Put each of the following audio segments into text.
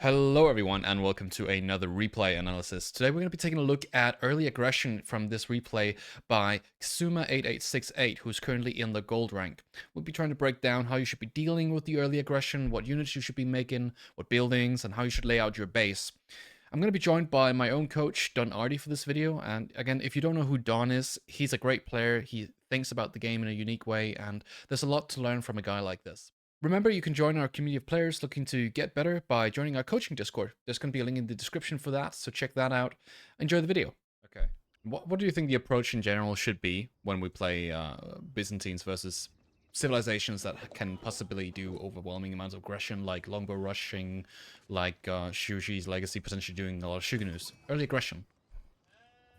Hello everyone and welcome to another replay analysis. Today we're going to be taking a look at early aggression from this replay by Xuma8868, who's currently in the gold rank. We'll be trying to break down how you should be dealing with the early aggression, what units you should be making, what buildings, and how you should lay out your base. I'm going to be joined by my own coach, Don Ardy, for this video, and again, if you don't know who Don is, he's a great player, he thinks about the game in a unique way, and there's a lot to learn from a guy like this. Remember, you can join our community of players looking to get better by joining our coaching Discord. There's going to be a link in the description for that, so check that out. Enjoy the video. Okay. What do you think the approach in general should be when we play Byzantines versus civilizations that can possibly do overwhelming amounts of aggression, like longbow rushing, like Shushi's legacy potentially doing a lot of Shugenus? Early aggression.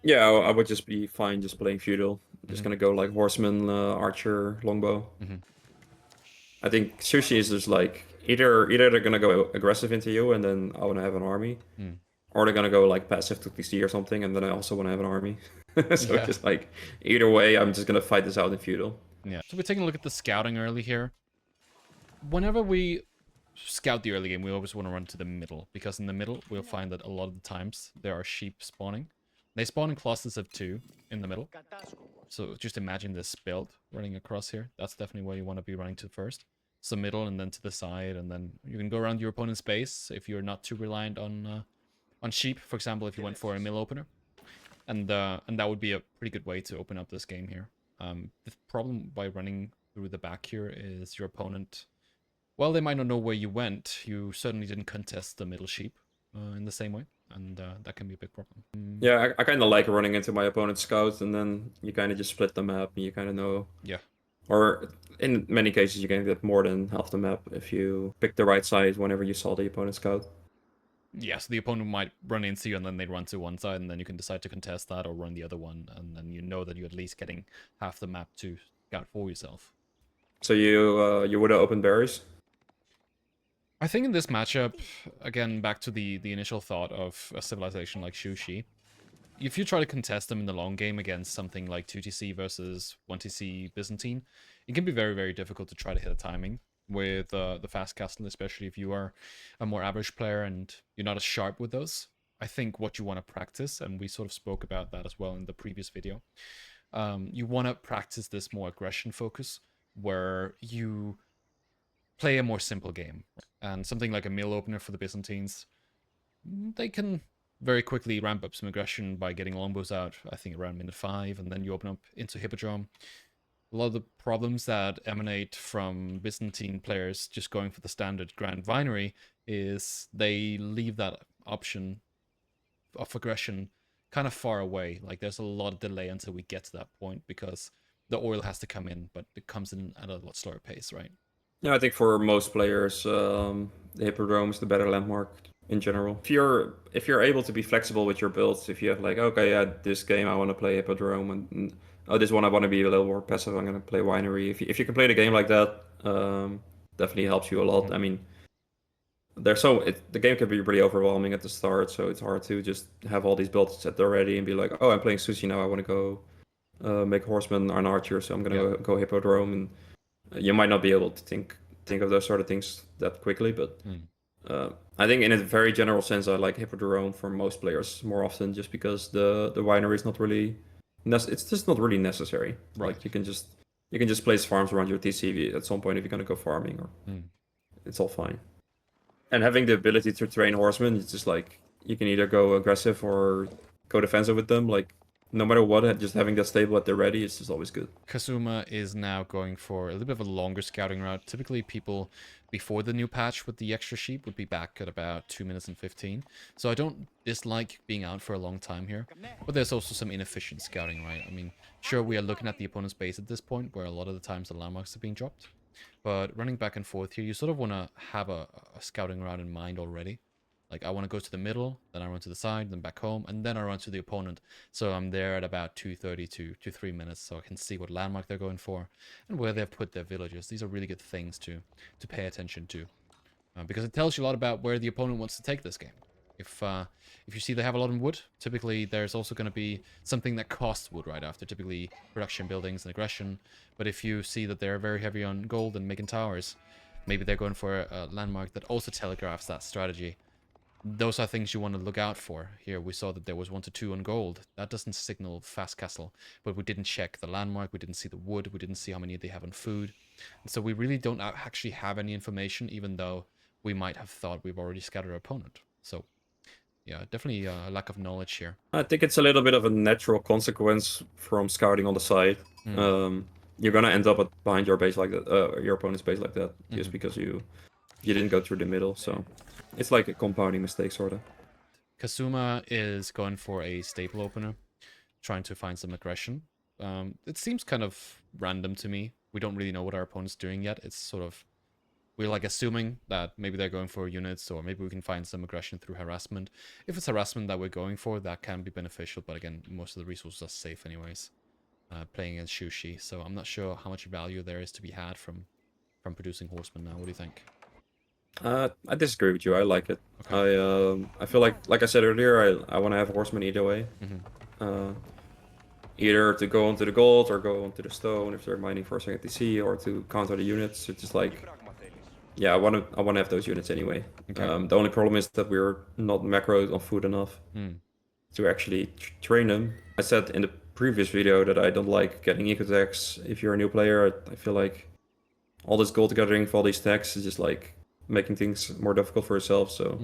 Yeah, I would just be fine just playing feudal. Just gonna go like horseman, archer, longbow. I think sushi is just like either they're gonna go aggressive into you and then I wanna have an army, or they're gonna go like passive to TC or something and then I also wanna have an army. So Yeah. just like either way, I'm just gonna fight this out in feudal. Yeah. So we're taking a look at the scouting early here. Whenever we scout the early game, we always want to run to the middle, because in the middle we'll find that a lot of the times there are sheep spawning. They spawn in clusters of 2 in the middle. So just imagine this build running across here. That's definitely where you want to be running to first. So middle and then to the side, and then you can go around your opponent's base if you're not too reliant on sheep. For example, if you went for a mill opener, and that would be a pretty good way to open up this game here. The problem by running through the back here is your opponent, well, they might not know where you went. You certainly didn't contest the middle sheep in the same way, and that can be a big problem. Yeah, I kind of like running into my opponent's scouts and then you kind of just split the map and you kind of know. Yeah. Or in many cases, you can get more than half the map if you pick the right side whenever you saw the opponent's scout. Yeah, so the opponent might run into you and then they'd run to one side, and then you can decide to contest that or run the other one, and then you know that you're at least getting half the map to scout for yourself. So you would have opened berries? I think in this matchup, again, back to the initial thought of a civilization like Shushi, if you try to contest them in the long game against something like 2TC versus 1TC Byzantine, it can be very, very difficult to try to hit a timing with the fast castle, especially if you are a more average player and you're not as sharp with those. I think what you want to practice, and we sort of spoke about that as well in the previous video, you want to practice this more aggression focus, where you play a more simple game. And something like a mill opener for the Byzantines, they can very quickly ramp up some aggression by getting longbows out, I think around minute 5, and then you open up into Hippodrome. A lot of the problems that emanate from Byzantine players just going for the standard Grand Vinery is they leave that option of aggression kind of far away. Like, there's a lot of delay until we get to that point, because the oil has to come in, but it comes in at a lot slower pace, right? Yeah, I think for most players, the Hippodrome is the better landmark in general. If you're able to be flexible with your builds, if you have like, okay, yeah, this game I want to play Hippodrome, and oh, this one I want to be a little more passive, I'm gonna play Winery. If you can play the game like that, definitely helps you a lot. I mean, the game can be pretty overwhelming at the start, so it's hard to just have all these builds set already and be like, oh, I'm playing Sushi now, I want to go make Horseman or an Archer, so I'm gonna go Hippodrome, and you might not be able to think of those sort of things that quickly, but I think in a very general sense, I like Hippodrome for most players more often, just because the winery is not really it's just not really necessary. Right. Like you can just place farms around your TC at some point if you're gonna go farming, or it's all fine. And having the ability to train horsemen, it's just like you can either go aggressive or go defensive with them. Like no matter what, just having that stable at the ready is just always good. Kazuma is now going for a little bit of a longer scouting route. Typically, people before the new patch with the extra sheep would be back at about 2 minutes and 15. So I don't dislike being out for a long time here, but there's also some inefficient scouting, right? I mean, sure, we are looking at the opponent's base at this point, where a lot of the times the landmarks are being dropped, but running back and forth here, you sort of want to have a scouting route in mind already. Like, I want to go to the middle, then I run to the side, then back home, and then I run to the opponent. So I'm there at about 2:30 to 3 minutes, so I can see what landmark they're going for and where they've put their villagers. These are really good things to pay attention to, because it tells you a lot about where the opponent wants to take this game. If you see they have a lot of wood, typically there's also going to be something that costs wood right after, typically production buildings and aggression. But if you see that they're very heavy on gold and making towers, maybe they're going for a landmark that also telegraphs that strategy. those are things you want to look out for. Here we saw that there was 1 to 2 on gold. That doesn't signal fast castle, but we didn't check the landmark, we didn't see the wood, we didn't see how many they have on food. And so we really don't actually have any information, even though we might have thought we've already scattered our opponent. So yeah, definitely a lack of knowledge here. I think it's a little bit of a natural consequence from scouting on the side. You're gonna end up behind your base like that, your opponent's base like that, just because you didn't go through the middle. So it's like a compounding mistake, sort of. Kazuma is going for a staple opener, trying to find some aggression. It seems kind of random to me. We don't really know what our opponent's doing yet. It's sort of, we're like assuming that maybe they're going for units, or maybe we can find some aggression through harassment. If it's harassment that we're going for, that can be beneficial, but again, most of the resources are safe anyways, playing against Shushi, so I'm not sure how much value there is to be had from producing horsemen now. What do you think? I disagree with you. I like it. Okay. I feel like I said earlier, I want to have a horseman either way. Either to go onto the gold or go onto the stone if they're mining for a second TC, or to counter the units. It's just like, yeah, I want to have those units anyway. Okay. The only problem is that we're not macroed on food enough to actually train them. I said in the previous video that I don't like getting eco tags. If you're a new player, I feel like all this gold gathering for all these tags is just like making things more difficult for yourself. So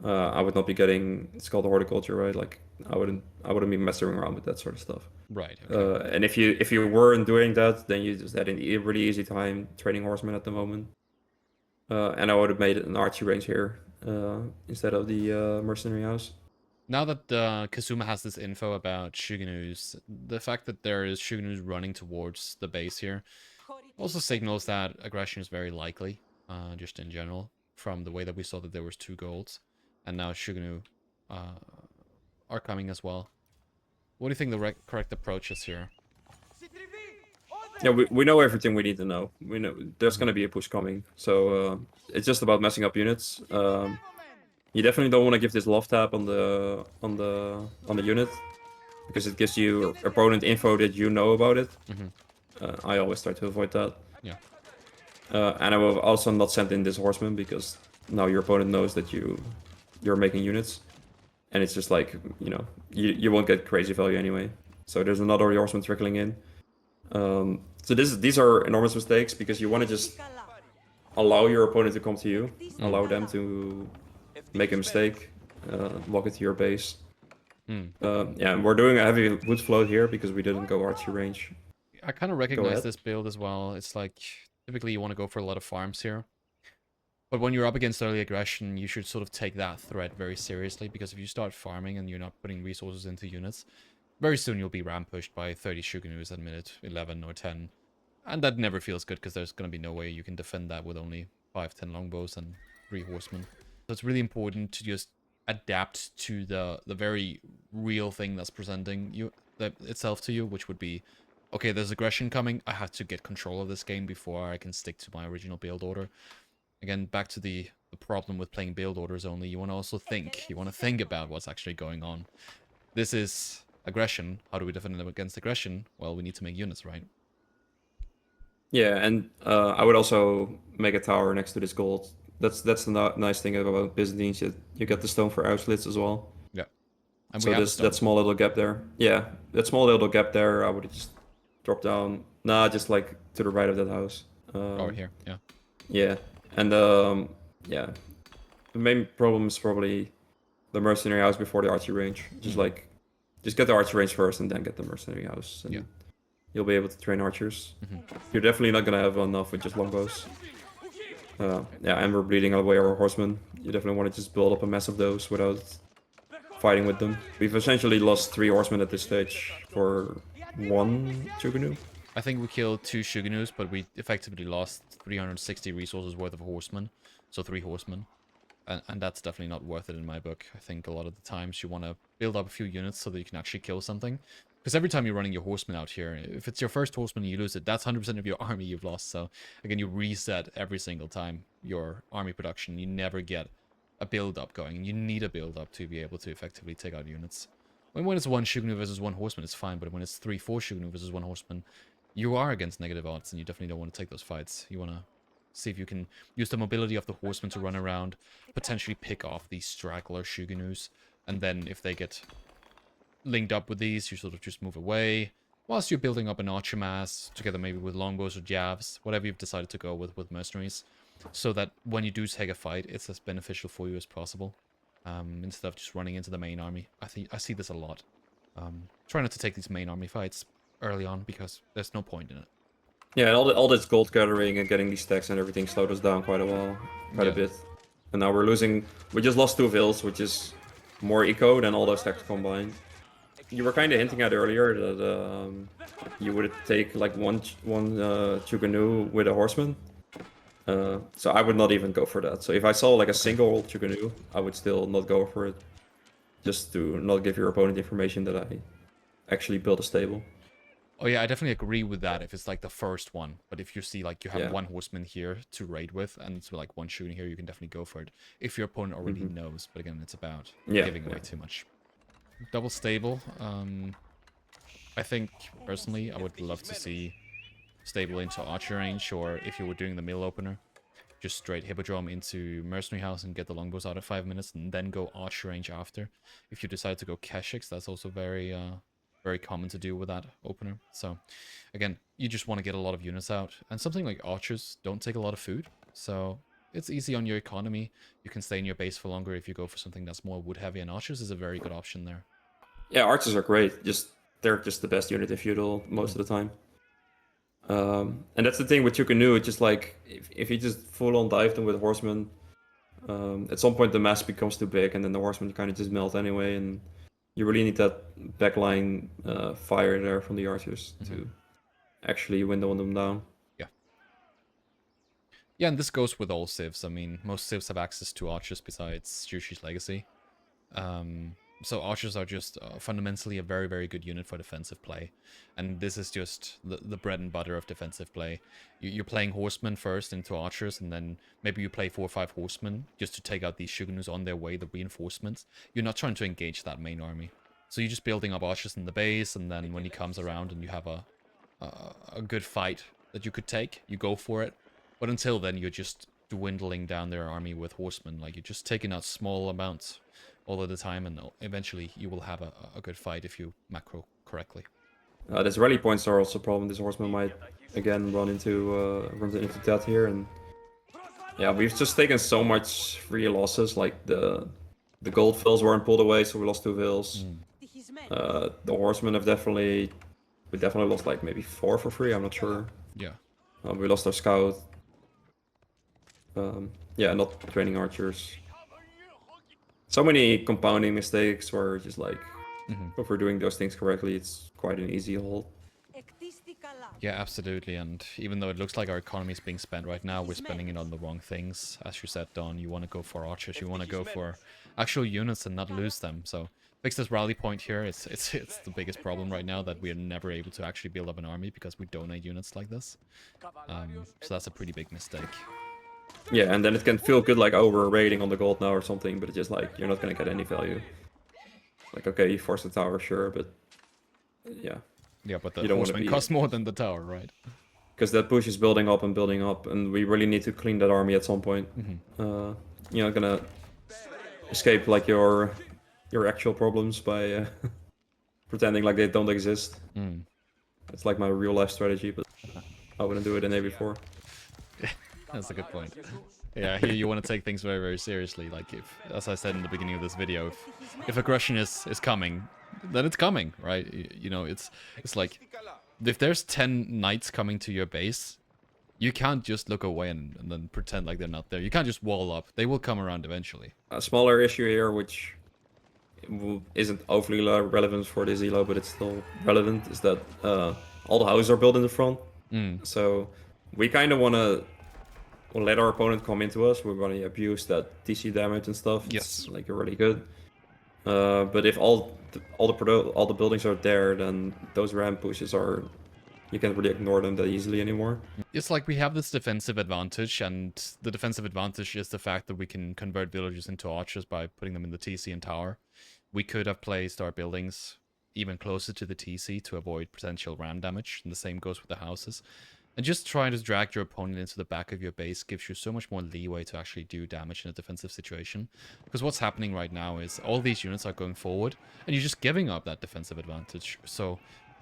I would not be getting, it's called horticulture, right? Like I wouldn't be messing around with that sort of stuff. Right. Okay. And if you weren't doing that, then you just had a really easy time training horsemen at the moment. And I would have made it an archery range here instead of the mercenary house. Now that Kazuma has this info about Shugenus, the fact that there is Shugenus running towards the base here also signals that aggression is very likely, just in general, from the way that we saw that there was 2 golds, and now Shugenu are coming as well. What do you think the correct approach is here? Yeah, we know everything we need to know. We know there's gonna be a push coming, so it's just about messing up units. You definitely don't want to give this love tap on the unit, because it gives you opponent info that you know about it. I always try to avoid that. Yeah. And I will also not send in this horseman, because now your opponent knows that you're making units, and it's just like, you know, you won't get crazy value anyway. So there's another horseman trickling in. So these are enormous mistakes, because you want to just allow your opponent to come to you, allow them to make a mistake, walk into your base. Yeah, we're doing a heavy wood float here because we didn't go archery range. I kind of recognize this build as well. It's like, typically you want to go for a lot of farms here. But when you're up against early aggression, you should sort of take that threat very seriously, because if you start farming and you're not putting resources into units, very soon you'll be ram pushed by 30 Shugenus at minute 11 or 10. And that never feels good, because there's going to be no way you can defend that with only 5-10 longbows and 3 horsemen. So it's really important to just adapt to the very real thing that's presenting itself to you, which would be, okay, there's aggression coming, I have to get control of this game before I can stick to my original build order. Again, back to the problem with playing build orders only, you want to also think. You want to think about what's actually going on. This is aggression. How do we defend them against aggression? Well, we need to make units, right? Yeah, and I would also make a tower next to this gold. That's the nice thing about Byzantine. You get the stone for outlets as well. Yeah. And so we have that small little gap there. Yeah, that small little gap there, I would just drop down. Nah, just like to the right of that house. Over here, yeah. Yeah, and yeah, the main problem is probably the mercenary house before the archery range. Just like, just get the archery range first and then get the mercenary house. And you'll be able to train archers. You're definitely not gonna have enough with just longbows. Yeah, and we're bleeding away our horsemen. You definitely want to just build up a mass of those without fighting with them. We've essentially lost 3 horsemen at this stage for 1 Shugenu. I think we killed 2 Shugenus, but we effectively lost 360 resources worth of horsemen. So 3 horsemen. And that's definitely not worth it in my book. I think a lot of the times you want to build up a few units so that you can actually kill something. Because every time you're running your horsemen out here, if it's your first horseman and you lose it, that's 100% of your army you've lost. So, again, you reset every single time your army production. You never get a build-up going. You need a build-up to be able to effectively take out units. When it's 1 Shugenu versus 1 horseman, it's fine. But when it's 3-4 Shugenu versus 1 horseman, you are against negative odds, and you definitely don't want to take those fights. You want to See if you can use the mobility of the horsemen to run around, potentially pick off these straggler Shugenus, and then if they get linked up with these, you sort of just move away, whilst you're building up an archer mass, together maybe with longbows or javs, whatever you've decided to go with mercenaries, so that when you do take a fight, it's as beneficial for you as possible, instead of just running into the main army. I see this a lot. Try not to take these main army fights early on, because there's no point in it. Yeah, and all this gold gathering and getting these stacks and everything slowed us down quite a bit. And now we're losing. We just lost 2 vills, which is more eco than all those stacks combined. You were kind of hinting at earlier that you would take like one Chuganu with a horseman. So I would not even go for that. So if I saw like a single Chuganu, I would still not go for it. Just to not give your opponent information that I actually built a stable. Oh yeah, I definitely agree with that if it's like the first one. But if you see like you have one horseman here to raid with and it's like one shooting here, you can definitely go for it. If your opponent already knows. But again, it's about giving away too much. Double stable. I think personally I would love to see stable into archer range, or if you were doing the mill opener, just straight hippodrome into mercenary house and get the longbows out at 5 minutes and then go archer range after. If you decide to go Keshiks, that's also very very common to do with that opener. So again, you just want to get a lot of units out, and something like archers don't take a lot of food, so it's easy on your economy. You can stay in your base for longer if you go for something that's more wood heavy, and archers is a very good option there. Yeah, archers are great. They're just the best unit in feudal most of the time. And that's the thing with Chukanu. It's just like if you just full on dive them with horsemen, at some point the mass becomes too big, and then the horsemen kind of just melt anyway, and you really need that backline fire there from the archers to actually window them down. Yeah, and this goes with all civs. I mean, most civs have access to archers besides Jushi's Legacy. So archers are just fundamentally a very, very good unit for defensive play. And this is just the bread and butter of defensive play. You're playing horsemen first into archers, and then maybe you play 4 or 5 horsemen just to take out these Shugenus on their way, the reinforcements. You're not trying to engage that main army. So you're just building up archers in the base, and then when he comes around and you have a good fight that you could take, you go for it. But until then, you're just dwindling down their army with horsemen. Like, you're just taking out small amounts all of the time, and eventually you will have a good fight if you macro correctly. This rally points are also a problem. This horseman might again run into that here, and yeah, we've just taken so much free losses. Like the gold fills weren't pulled away, so we lost 2 vills. The horsemen have we definitely lost like maybe 4 for free. I'm not sure. Yeah. We lost our scout. Yeah, not training archers. So many compounding mistakes where just like, if we're doing those things correctly, it's quite an easy hold. Yeah, absolutely. And even though it looks like our economy is being spent right now, we're spending it on the wrong things. As you said, Don, you want to go for archers, you want to go for actual units and not lose them. So fix this rally point here. It's the biggest problem right now, that we are never able to actually build up an army because we donate units like this. So that's a pretty big mistake. Yeah, and then it can feel good like, oh, we're raiding on the gold now or something, but it's just like, you're not gonna get any value. Like, okay, you force the tower, sure, but yeah. Yeah, but the horseman costs more than the tower, right? Because that push is building up, and we really need to clean that army at some point. You're not gonna escape like your actual problems by pretending like they don't exist. It's like my real life strategy, but I wouldn't do it in AB4. That's a good point. Yeah, here you want to take things very, very seriously. Like, if, as I said in the beginning of this video, if aggression is coming, then it's coming, right? You know, it's like, if there's 10 knights coming to your base, you can't just look away and then pretend like they're not there. You can't just wall up. They will come around eventually. A smaller issue here, which isn't overly relevant for this elo, but it's still relevant, is that all the houses are built in the front. So we kind of want to let our opponent come into us. We're going to abuse that TC damage and stuff. Yes, it's like really good. But if all the buildings are there, then those ramp pushes are, you can't really ignore them that easily anymore. It's like we have this defensive advantage, and the defensive advantage is the fact that we can convert villagers into archers by putting them in the TC and tower. We could have placed our buildings even closer to the TC to avoid potential ram damage, and the same goes with the houses. And just trying to drag your opponent into the back of your base gives you so much more leeway to actually do damage in a defensive situation. Because what's happening right now is all these units are going forward, and you're just giving up that defensive advantage. So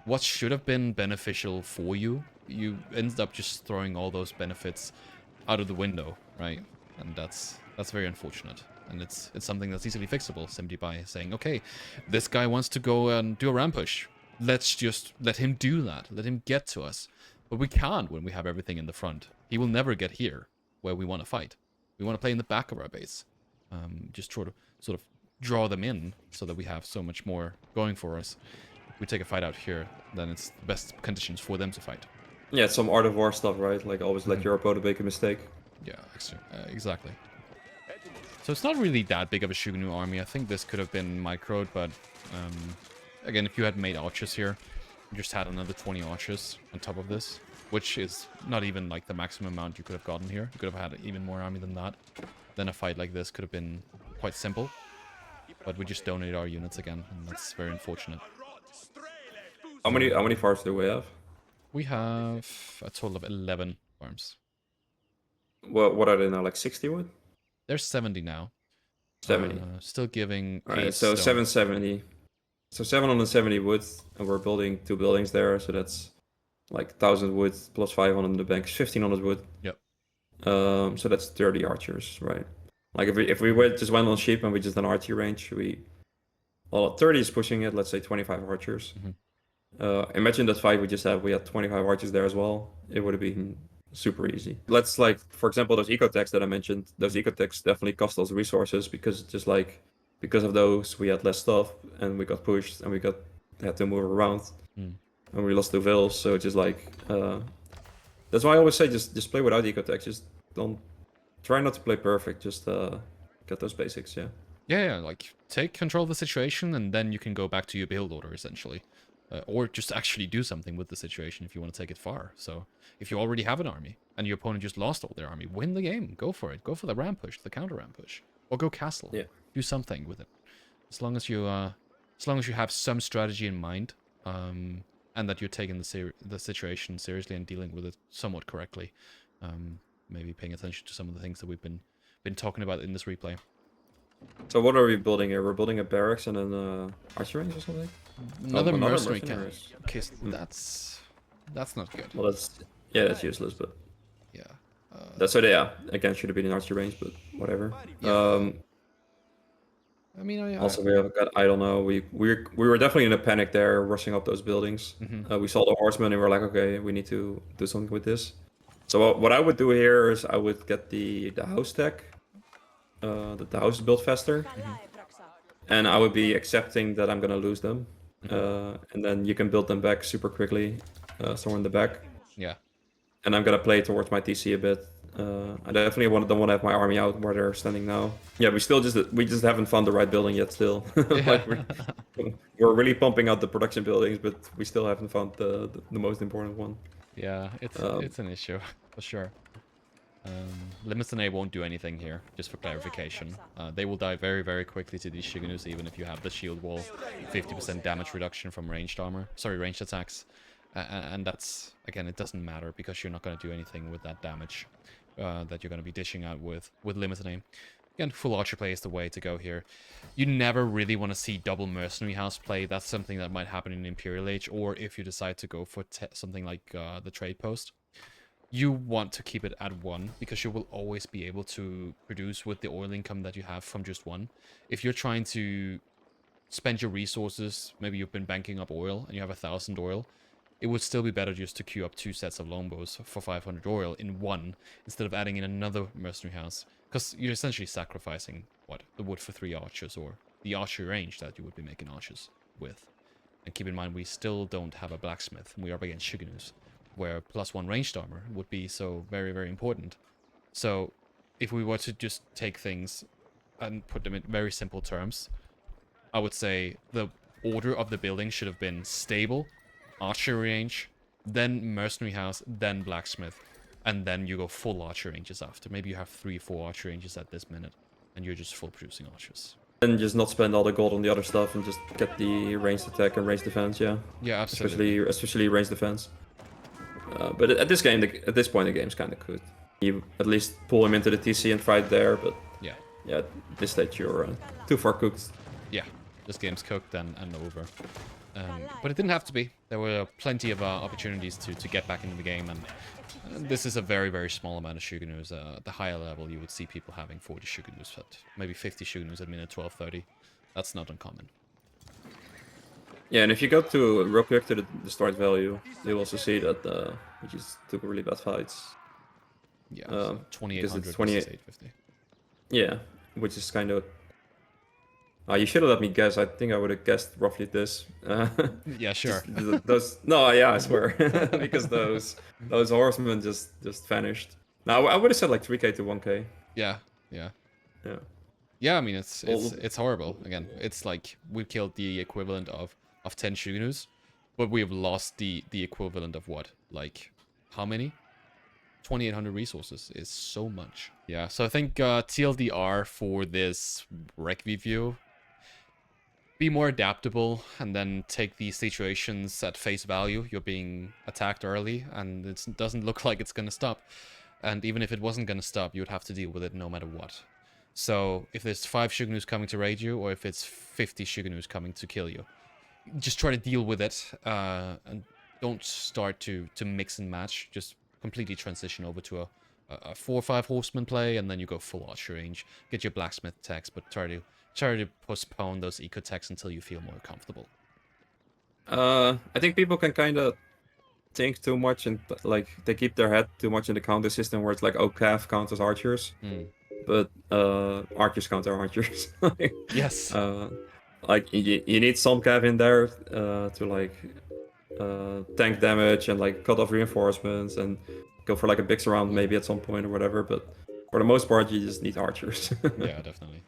what should have been beneficial for you, you ended up just throwing all those benefits out of the window, right? And that's very unfortunate. And it's something that's easily fixable simply by saying, okay, this guy wants to go and do a ram push. Let's just let him do that. Let him get to us. But we can't when we have everything in the front. He will never get here where we want to fight. We want to play in the back of our base. Just try to sort of draw them in so that we have so much more going for us. If we take a fight out here, then it's the best conditions for them to fight. Yeah, it's some Art of War stuff, right? Like always let your opponent make a mistake. Yeah, exactly. So it's not really that big of a Shuganu army. I think this could have been microed, but again, if you had made archers here, you just had another 20 archers on top of this, which is not even like the maximum amount you could have gotten here. You could have had even more army than that. Then a fight like this could have been quite simple, but we just donated our units again, and that's very unfortunate. How many farms do we have? We have a total of 11 farms. What are they now? Like 60 wood? They're 70 now. 70. Still giving Alright, 8 so stone. 770. So 770 wood, and we're building 2 buildings there, so that's like 1000 wood plus 500 in the bank, 1500 wood. Yep. So that's 30 archers, right? Like if we just went on sheep and we just done archery range, well, 30 is pushing it. Let's say 25 archers. Imagine that fight we just had. We had 25 archers there as well. It would have been super easy. Let's like, for example, those ecotechs that I mentioned. Those ecotechs definitely cost us resources because because of those we had less stuff and we got pushed and we had to move around and we lost 2 vills. So just like that's why I always say just play without ecotechs. Just don't try not to play perfect. Just get those basics. Yeah. Yeah, like take control of the situation and then you can go back to your build order essentially. Or just actually do something with the situation if you want to take it far. So if you already have an army and your opponent just lost all their army, win the game. Go for it. Go for the ram push, the counter ram push, or go castle. Yeah. Do something with it. As long as you have some strategy in mind, and that you're taking the situation seriously and dealing with it somewhat correctly. Maybe paying attention to some of the things that we've been talking about in this replay. So what are we building here? We're building a barracks and an archery range or something? Another mercenary mercenary. camp. Okay, so that's not good. Well, that's useless, but Yeah. that's so yeah. Again, should have been an archery range, but whatever. Yeah. I mean, Also, we have got I don't know. We were definitely in a panic there, rushing up those buildings. We saw the horsemen and we're like, okay, we need to do something with this. So what I would do here is I would get the house tech, the house is built faster, and I would be accepting that I'm gonna lose them, and then you can build them back super quickly, somewhere in the back. Yeah. And I'm gonna play towards my TC a bit. I definitely don't want to have my army out where they're standing now. Yeah, we just haven't found the right building yet. Still, like we're really pumping out the production buildings, but we still haven't found the most important one. Yeah, it's an issue for sure. Limitsune won't do anything here, just for clarification. They will die very, very quickly to these Shiganus, even if you have the shield wall, 50% damage reduction from ranged ranged attacks. And that's, again, it doesn't matter because you're not going to do anything with that damage that you're going to be dishing out with Limitsune. Again, full archer play is the way to go here. You never really want to see double mercenary house play. That's something that might happen in Imperial Age, or if you decide to go for something like the trade post. You want to keep it at 1 because you will always be able to produce with the oil income that you have from just 1. If you're trying to spend your resources, maybe you've been banking up oil and you have 1000 oil, it would still be better just to queue up 2 sets of longbows for 500 oil in 1 instead of adding in another mercenary house, because you're essentially sacrificing the wood for 3 archers, or the archery range that you would be making archers with. And keep in mind, we still don't have a blacksmith, and we are up against Shiganus, where +1 ranged armor would be so very, very important. So if we were to just take things and put them in very simple terms, I would say the order of the building should have been stable, archery range, then mercenary house, then blacksmith, and then you go full archer ranges after. Maybe you have 3-4 archer ranges at this minute, and you're just full producing archers. And just not spend all the gold on the other stuff and just get the ranged attack and ranged defense, yeah. Yeah, absolutely. Especially ranged defense. But at this game, at this point, the game's kind of good. You at least pull him into the TC and fight there, but Yeah. yeah, at this stage you're too far cooked. Yeah, this game's cooked and over. But it didn't have to be. There were plenty of opportunities to get back into the game, and this is a very, very small amount of Shugenus. At the higher level, you would see people having 40 Shugenus, but maybe 50 Shugenus at minute 12:30. That's not uncommon. Yeah, and if you go to real quick to the start value, you'll also see that we just took really bad fights. Yeah, so 2800 versus 850. Yeah, which is kind of... you should have let me guess. I think I would have guessed roughly this. Yeah, sure. No, yeah, I swear. Because those horsemen just vanished. Now, I would have said like 3k to 1k. Yeah. Yeah, I mean, it's horrible. Again, it's like we killed the equivalent of 10 Shugenus, but we've lost the equivalent of what? Like, how many? 2800 resources is so much. Yeah, so I think TLDR for this rec review, be more adaptable and then take these situations at face value. You're being attacked early and it doesn't look like it's gonna stop. And even if it wasn't gonna stop, you would have to deal with it no matter what. So if there's 5 Shugenus coming to raid you, or if it's 50 Shugenus coming to kill you, just try to deal with it, and don't start to mix and match. Just completely transition over to a 4 or 5 horseman play, and then you go full archer range. Get your blacksmith techs, but try to postpone those eco techs until you feel more comfortable. I think people can kind of think too much and like they keep their head too much in the counter system where it's like, oh, cav counters archers, but archers counter archers. Yes. Like you need some cav in there to like tank damage and like cut off reinforcements and go for like a big surround maybe at some point or whatever. But for the most part, you just need archers. Yeah, definitely.